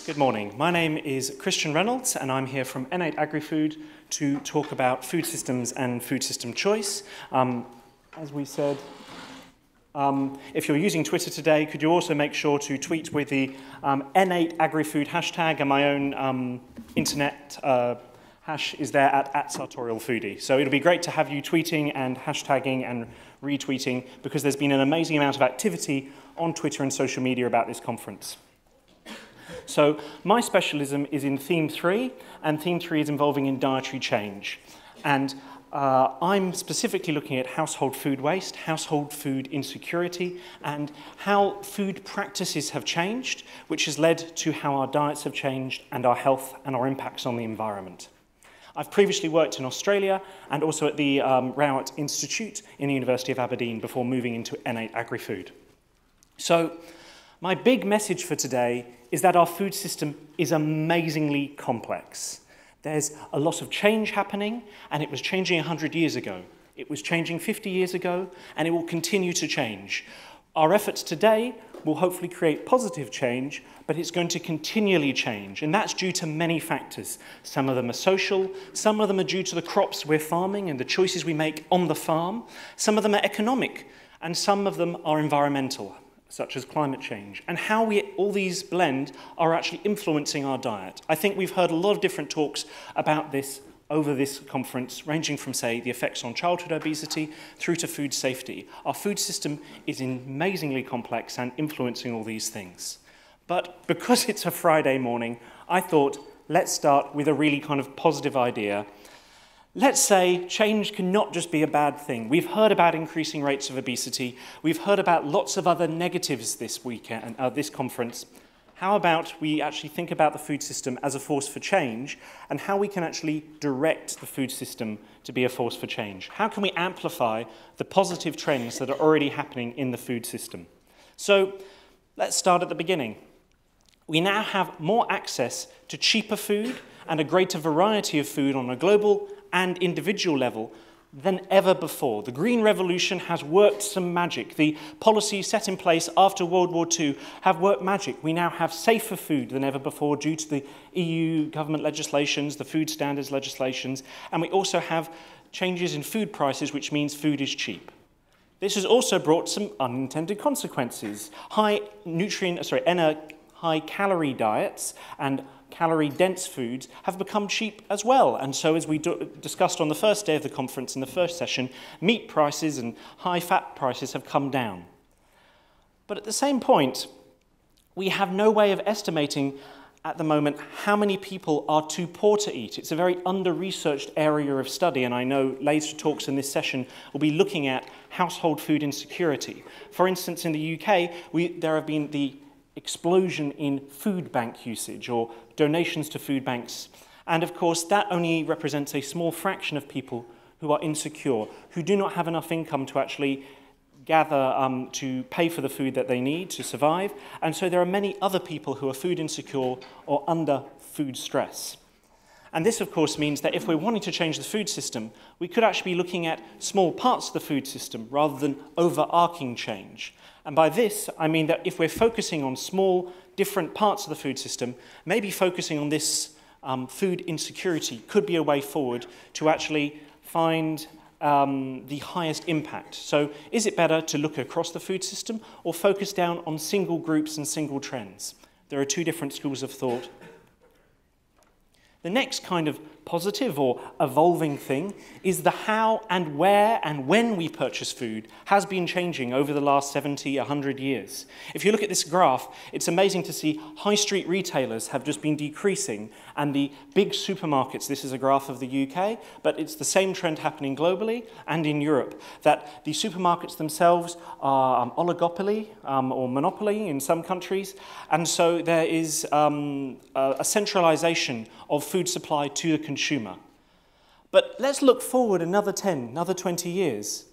Good morning. My name is Christian Reynolds and I'm here from N8 AgriFood to talk about food systems and food system choice. As we said, if you're using Twitter today, could you also make sure to tweet with the N8 AgriFood hashtag, and my own internet hash is there at @sartorialfoodie. So it'll be great to have you tweeting and hashtagging and retweeting, because there's been an amazing amount of activity on Twitter and social media about this conference. So my specialism is in theme 3, and theme 3 is involving in dietary change. And I'm specifically looking at household food waste, household food insecurity, and how food practices have changed, which has led to how our diets have changed and our health and our impacts on the environment. I've previously worked in Australia and also at the Rowett Institute in the University of Aberdeen before moving into N8 AgriFood. So my big message for today is that our food system is amazingly complex. There's a lot of change happening, and it was changing 100 years ago. It was changing 50 years ago, and it will continue to change. Our efforts today will hopefully create positive change, but it's going to continually change, and that's due to many factors. Some of them are social, some of them are due to the crops we're farming and the choices we make on the farm, some of them are economic, and some of them are environmental, such as climate change, and how all these blend are actually influencing our diet. I think we've heard a lot of different talks about this over this conference, ranging from, say, the effects on childhood obesity through to food safety. Our food system is amazingly complex and influencing all these things. But because it's a Friday morning, I thought, let's start with a really kind of positive idea. Let's say change cannot just be a bad thing. We've heard about increasing rates of obesity. We've heard about lots of other negatives this weekend, this conference. How about we actually think about the food system as a force for change, and how we can actually direct the food system to be a force for change? How can we amplify the positive trends that are already happening in the food system? So let's start at the beginning. We now have more access to cheaper food and a greater variety of food on a global and individual level than ever before. The Green Revolution has worked some magic. The policies set in place after World War II have worked magic. We now have safer food than ever before due to the EU government legislations, the food standards legislations, and we also have changes in food prices, which means food is cheap. This has also brought some unintended consequences. High calorie diets and calorie-dense foods have become cheap as well. And so, as we discussed on the first day of the conference in the first session, meat prices and high-fat prices have come down. But at the same point, we have no way of estimating at the moment how many people are too poor to eat. It's a very under-researched area of study, and I know later talks in this session will be looking at household food insecurity. For instance, in the UK, there have been the explosion in food bank usage or donations to food banks. And of course, that only represents a small fraction of people who are insecure, who do not have enough income to actually gather to pay for the food that they need to survive. And so there are many other people who are food insecure or under food stress. And this, of course, means that if we're wanting to change the food system, we could actually be looking at small parts of the food system rather than overarching change. And by this, I mean that if we're focusing on small, different parts of the food system, maybe focusing on this food insecurity could be a way forward to actually find the highest impact. So is it better to look across the food system or focus down on single groups and single trends? There are two different schools of thought. The next kind of positive or evolving thing is the how and where and when we purchase food has been changing over the last 70, 100 years. If you look at this graph, it's amazing to see high street retailers have just been decreasing, and the big supermarkets, this is a graph of the UK, but it's the same trend happening globally and in Europe, that the supermarkets themselves are oligopoly or monopoly in some countries, and so there is a centralization of food supply to the consumer. But let's look forward another 10, another 20 years.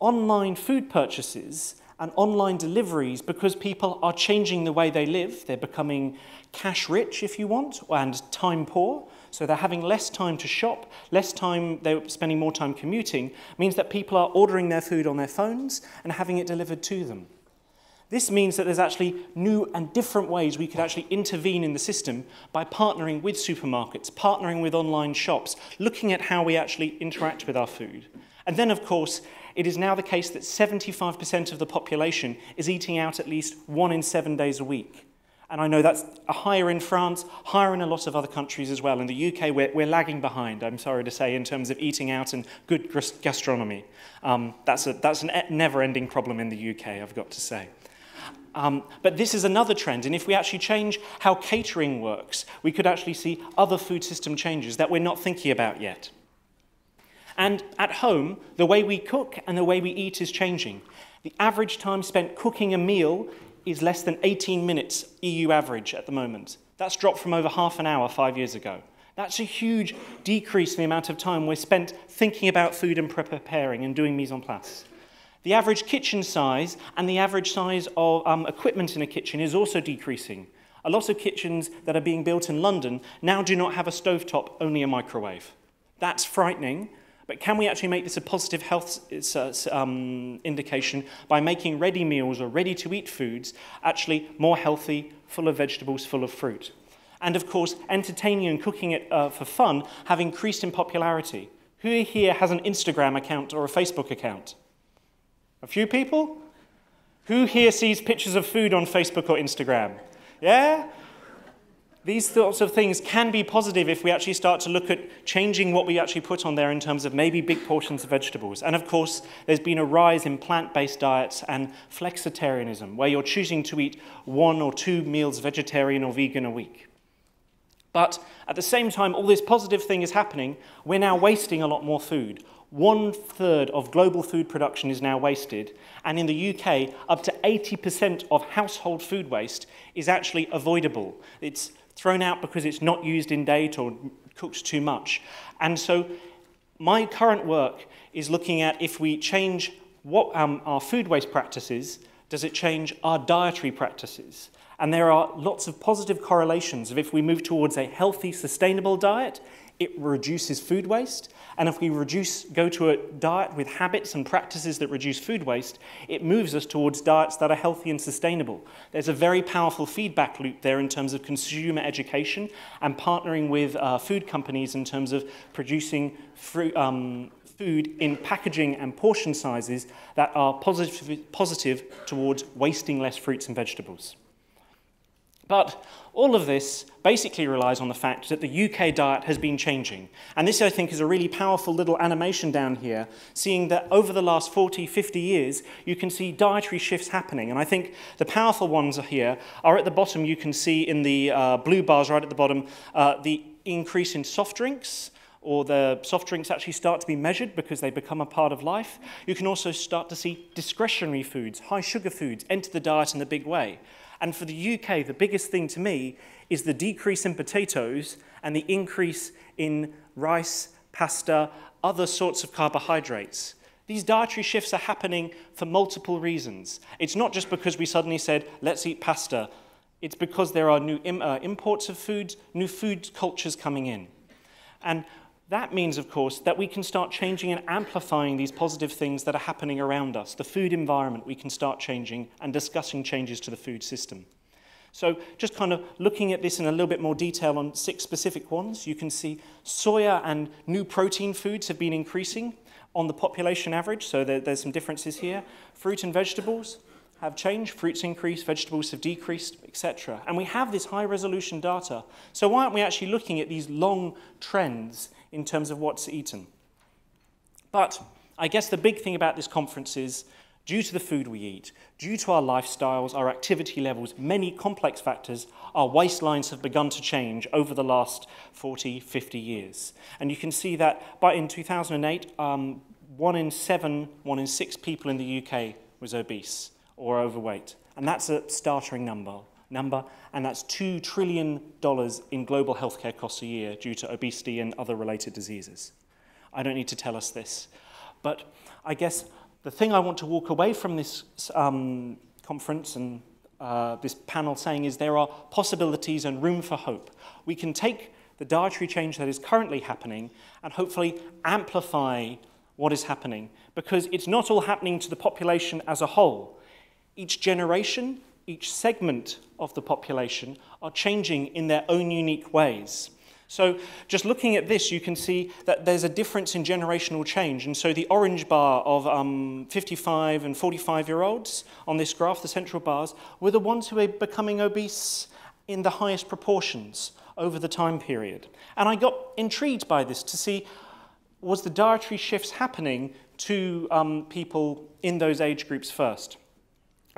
Online food purchases and online deliveries, because people are changing the way they live, they're becoming cash rich, if you want, and time poor, so they're having less time to shop, less time, they're spending more time commuting, means that people are ordering their food on their phones and having it delivered to them. This means that there's actually new and different ways we could actually intervene in the system by partnering with supermarkets, partnering with online shops, looking at how we actually interact with our food. And then, of course, it is now the case that 75% of the population is eating out at least 1 in 7 days a week. And I know that's higher in France, higher in a lot of other countries as well. In the UK, we're lagging behind, I'm sorry to say, in terms of eating out and good gastronomy. That's a never-ending problem in the UK, I've got to say. But this is another trend, and if we actually change how catering works, we could actually see other food system changes that we're not thinking about yet. And at home, the way we cook and the way we eat is changing. The average time spent cooking a meal is less than 18 minutes EU average at the moment. That's dropped from over half an hour 5 years ago. That's a huge decrease in the amount of time we're spent thinking about food and preparing and doing mise en place. The average kitchen size and the average size of equipment in a kitchen is also decreasing. A lot of kitchens that are being built in London now do not have a stovetop, only a microwave. That's frightening. But can we actually make this a positive health indication by making ready meals or ready-to-eat foods actually more healthy, full of vegetables, full of fruit? And of course, entertaining and cooking it for fun have increased in popularity. Who here has an Instagram account or a Facebook account? A few people? Who here sees pictures of food on Facebook or Instagram? Yeah? These sorts of things can be positive if we actually start to look at changing what we actually put on there in terms of maybe big portions of vegetables. And of course, there's been a rise in plant-based diets and flexitarianism, where you're choosing to eat 1 or 2 meals vegetarian or vegan a week. But at the same time, all this positive thing is happening, we're now wasting a lot more food. 1/3 of global food production is now wasted, and in the UK, up to 80% of household food waste is actually avoidable. It's thrown out because it's not used in date or cooked too much. And so my current work is looking at if we change what our food waste practices, does it change our dietary practices? And there are lots of positive correlations of if we move towards a healthy, sustainable diet, it reduces food waste. And if we go to a diet with habits and practices that reduce food waste, it moves us towards diets that are healthy and sustainable. There's a very powerful feedback loop there in terms of consumer education and partnering with food companies in terms of producing food in packaging and portion sizes that are positive towards wasting less fruits and vegetables. But all of this basically relies on the fact that the UK diet has been changing. And this, I think, is a really powerful little animation down here, seeing that over the last 40, 50 years, you can see dietary shifts happening. And I think the powerful ones here are at the bottom. You can see in the blue bars right at the bottom, the increase in soft drinks, or the soft drinks actually start to be measured because they become a part of life. You can also start to see discretionary foods, high sugar foods, enter the diet in a big way. And for the UK, the biggest thing to me is the decrease in potatoes and the increase in rice, pasta, other sorts of carbohydrates. These dietary shifts are happening for multiple reasons. It's not just because we suddenly said, let's eat pasta. It's because there are new imports of foods, new food cultures coming in. And that means, of course, that we can start changing and amplifying these positive things that are happening around us. The food environment, we can start changing and discussing changes to the food system. So just kind of looking at this in a little bit more detail on 6 specific ones, you can see soya and new protein foods have been increasing on the population average, so there's some differences here. Fruit and vegetables have changed, fruits increased, vegetables have decreased, etc. And we have this high-resolution data. So why aren't we actually looking at these long trends in terms of what's eaten? But I guess the big thing about this conference is, due to the food we eat, due to our lifestyles, our activity levels, many complex factors, our waistlines have begun to change over the last 40, 50 years. And you can see that in 2008, 1 in 7, 1 in 6 people in the UK was obese or overweight. And that's a startling number, and that's $2 trillion in global healthcare costs a year due to obesity and other related diseases. I don't need to tell us this. But I guess the thing I want to walk away from this conference and this panel saying is there are possibilities and room for hope. We can take the dietary change that is currently happening and hopefully amplify what is happening, because it's not all happening to the population as a whole. Each generation, each segment of the population are changing in their own unique ways. So just looking at this, you can see that there's a difference in generational change. And so the orange bar of 55 and 45-year-olds on this graph, the central bars, were the ones who were becoming obese in the highest proportions over the time period. And I got intrigued by this to see, was the dietary shifts happening to people in those age groups first?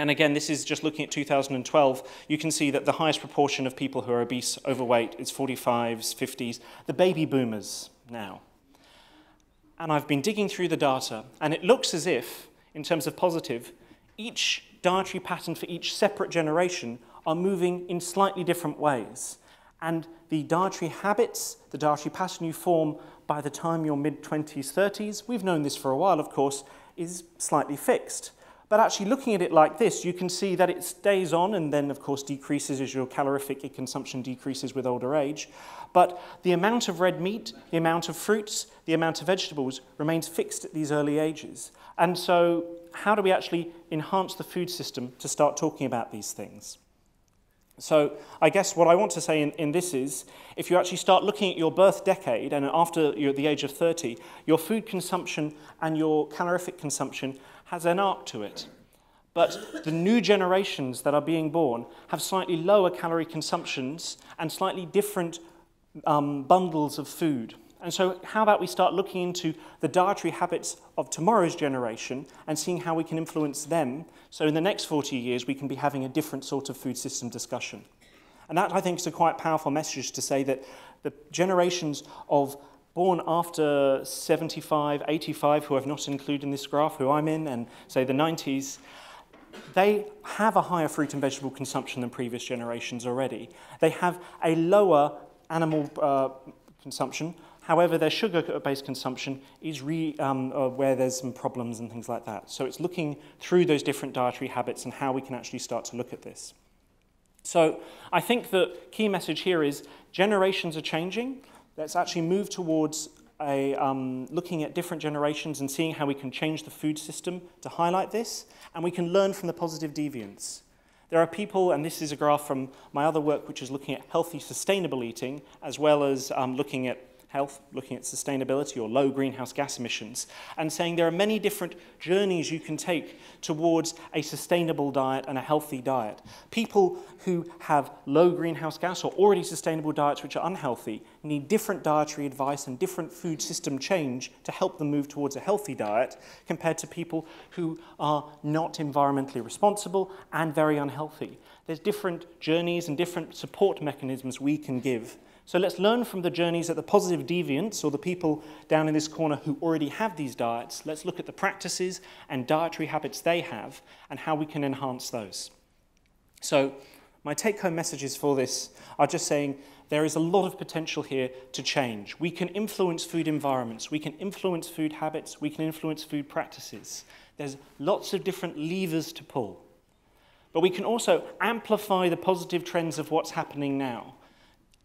And again, this is just looking at 2012. You can see that the highest proportion of people who are obese, overweight, is 45s, 50s, the baby boomers now. And I've been digging through the data, and it looks as if, in terms of positive, each dietary pattern for each separate generation are moving in slightly different ways. And the dietary habits, the dietary pattern you form by the time you're mid-20s, 30s, we've known this for a while, of course, is slightly fixed. But actually looking at it like this, you can see that it stays on and then, of course, decreases as your calorific consumption decreases with older age. But the amount of red meat, the amount of fruits, the amount of vegetables remains fixed at these early ages. And so how do we actually enhance the food system to start talking about these things? So I guess what I want to say in this is, if you actually start looking at your birth decade and after you're at the age of 30, your food consumption and your calorific consumption has an arc to it. But the new generations that are being born have slightly lower calorie consumptions and slightly different bundles of food. And so how about we start looking into the dietary habits of tomorrow's generation and seeing how we can influence them, so in the next 40 years we can be having a different sort of food system discussion. And that, I think, is a quite powerful message to say that the generations of born after 75, 85, who I've not included in this graph, who I'm in, and say the 90s, they have a higher fruit and vegetable consumption than previous generations already. They have a lower animal consumption. However, their sugar-based consumption is where there's some problems and things like that. So it's looking through those different dietary habits and how we can actually start to look at this. So I think the key message here is generations are changing. Let's actually move towards looking at different generations and seeing how we can change the food system to highlight this, and we can learn from the positive deviants. There are people, and this is a graph from my other work, which is looking at healthy, sustainable eating, as well as looking at health, looking at sustainability or low greenhouse gas emissions, and saying there are many different journeys you can take towards a sustainable diet and a healthy diet. People who have low greenhouse gas or already sustainable diets which are unhealthy need different dietary advice and different food system change to help them move towards a healthy diet compared to people who are not environmentally responsible and very unhealthy. There's different journeys and different support mechanisms we can give. So let's learn from the journeys of the positive deviants, or the people down in this corner who already have these diets. Let's look at the practices and dietary habits they have and how we can enhance those. So my take-home messages for this are just saying there is a lot of potential here to change. We can influence food environments, we can influence food habits, we can influence food practices. There's lots of different levers to pull. But we can also amplify the positive trends of what's happening now.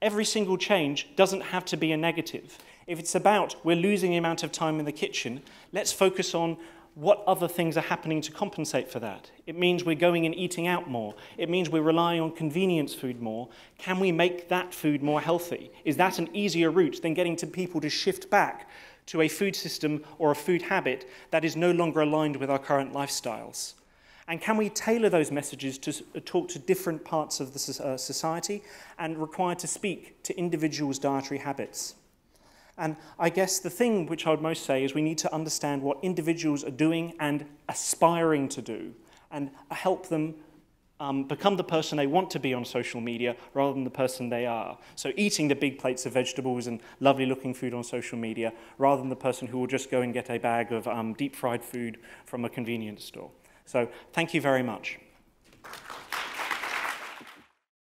Every single change doesn't have to be a negative. If it's about we're losing the amount of time in the kitchen, let's focus on what other things are happening to compensate for that. It means we're going and eating out more. It means we're relying on convenience food more. Can we make that food more healthy? Is that an easier route than getting to people to shift back to a food system or a food habit that is no longer aligned with our current lifestyles? And can we tailor those messages to talk to different parts of the society and require to speak to individuals' dietary habits? And I guess the thing which I would most say is we need to understand what individuals are doing and aspiring to do and help them become the person they want to be on social media rather than the person they are. So eating the big plates of vegetables and lovely looking food on social media rather than the person who will just go and get a bag of deep fried food from a convenience store. So thank you very much.